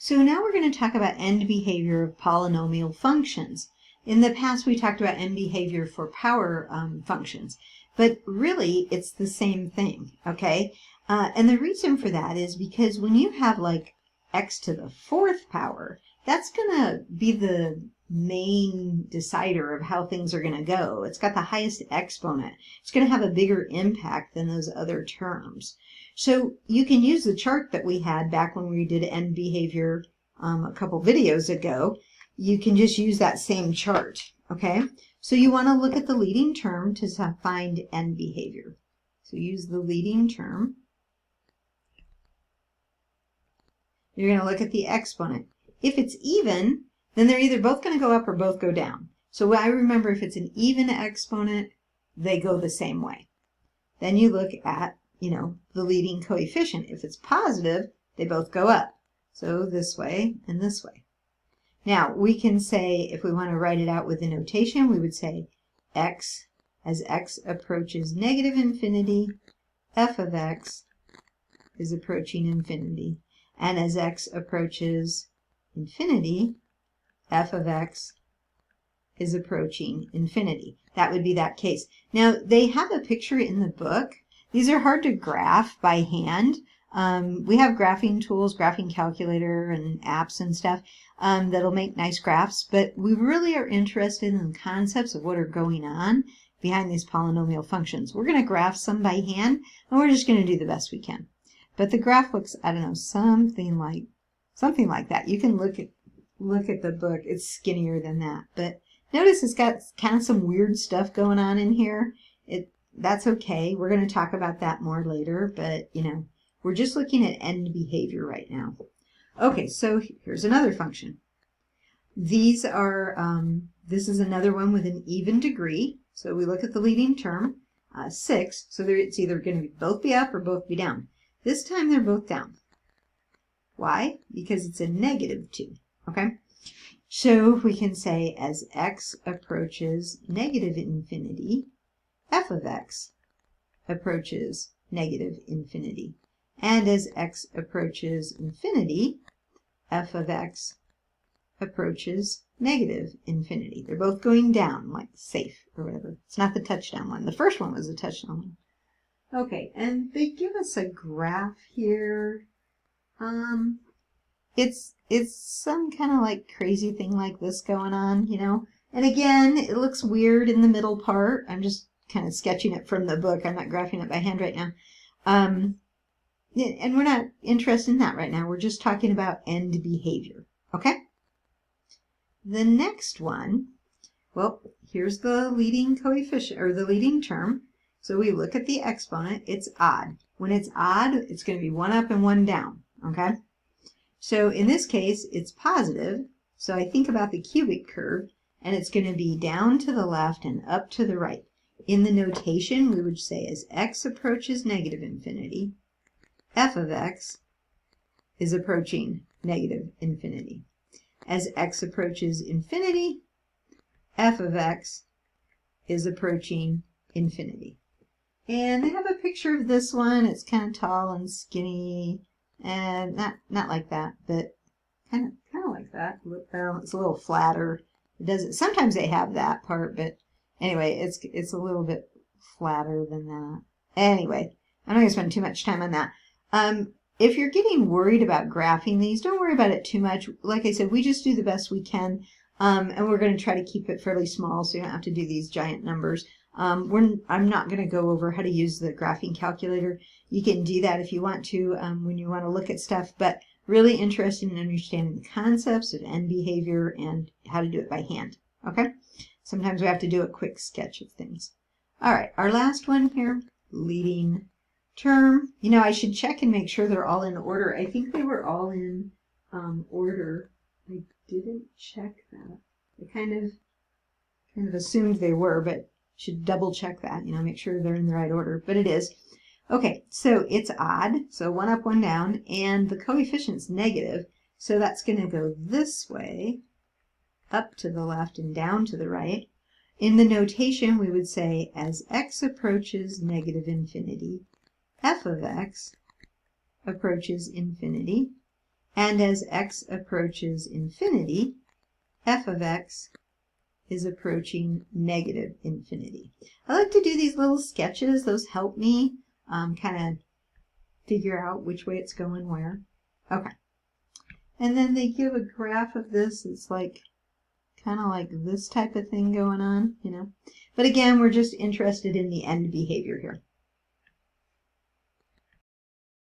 So now we're going to talk about end behavior of polynomial functions. In the past, we talked about end behavior for power functions, but really it's the same thing, okay? And the reason for that is because when you have like x to the fourth power, that's going to be the main decider of how things are going to go. It's got the highest exponent. It's going to have a bigger impact than those other terms. So you can use the chart that we had back when we did end behavior a couple videos ago. You can just use that same chart, okay? So you want to look at the leading term to find end behavior. So use the leading term. You're going to look at the exponent. If it's even, then they're either both going to go up or both go down. So I remember if it's an even exponent, they go the same way. Then you look at, the leading coefficient. If it's positive, they both go up. So this way and this way. Now, we can say, if we want to write it out with the notation, we would say x, as x approaches negative infinity, f of x is approaching infinity. And as x approaches infinity, f of x is approaching infinity. That would be that case. Now, they have a picture in the book. These are hard to graph by hand. We have graphing tools, graphing calculator, and apps and stuff that'll make nice graphs, but we really are interested in the concepts of what are going on behind these polynomial functions. We're going to graph some by hand, and we're just going to do the best we can. But the graph looks, I don't know, something like that. You can look at the book. It's skinnier than that, but notice it's got kind of some weird stuff going on in here. That's okay. We're going to talk about that more later, but we're just looking at end behavior right now. Okay, so here's another function. These are, this is another one with an even degree. So we look at the leading term, 6. So it's either going to both be up or both be down. This time they're both down. Why? Because it's a negative 2, okay? So we can say as x approaches negative infinity, f of x approaches negative infinity. And as x approaches infinity, f of x approaches negative infinity. They're both going down, like safe or whatever. It's not the touchdown one. The first one was the touchdown one. Okay, and they give us a graph here. It's some kind of like crazy thing like this going on, And again, it looks weird in the middle part. I'm just kind of sketching it from the book. I'm not graphing it by hand right now. And we're not interested in that right now. We're just talking about end behavior, okay? The next one, well, here's the leading coefficient, or the leading term. So we look at the exponent. It's odd. When it's odd, it's going to be one up and one down, okay? So in this case, it's positive. So I think about the cubic curve, and it's going to be down to the left and up to the right. In the notation, we would say as x approaches negative infinity, f of x is approaching negative infinity. As x approaches infinity, f of x is approaching infinity. And they have a picture of this one. It's kind of tall and skinny, and not like that, but kind of like that. It's a little flatter. It doesn't. Sometimes they have that part, but anyway, it's a little bit flatter than that. Anyway, I'm not going to spend too much time on that. If you're getting worried about graphing these, don't worry about it too much. Like I said, we just do the best we can, and we're going to try to keep it fairly small so you don't have to do these giant numbers. I'm not going to go over how to use the graphing calculator. You can do that if you want to when you want to look at stuff, but really interested in understanding the concepts of end behavior and how to do it by hand, okay? Sometimes we have to do a quick sketch of things. All right, our last one here, leading term. I should check and make sure they're all in order. I think they were all in order. I didn't check that. I kind of assumed they were, but should double check that, make sure they're in the right order, but it is. Okay, so it's odd, so one up, one down, and the coefficient's negative, so that's going to go this way, up to the left and down to the right. In the notation, we would say as x approaches negative infinity, f of x approaches infinity, And as x approaches infinity, f of x is approaching negative infinity. I like to do these little sketches. Those help me kind of figure out which way it's going where. Okay. And then they give a graph of this. It's like kind of like this type of thing going on, you know. But again, we're just interested in the end behavior here.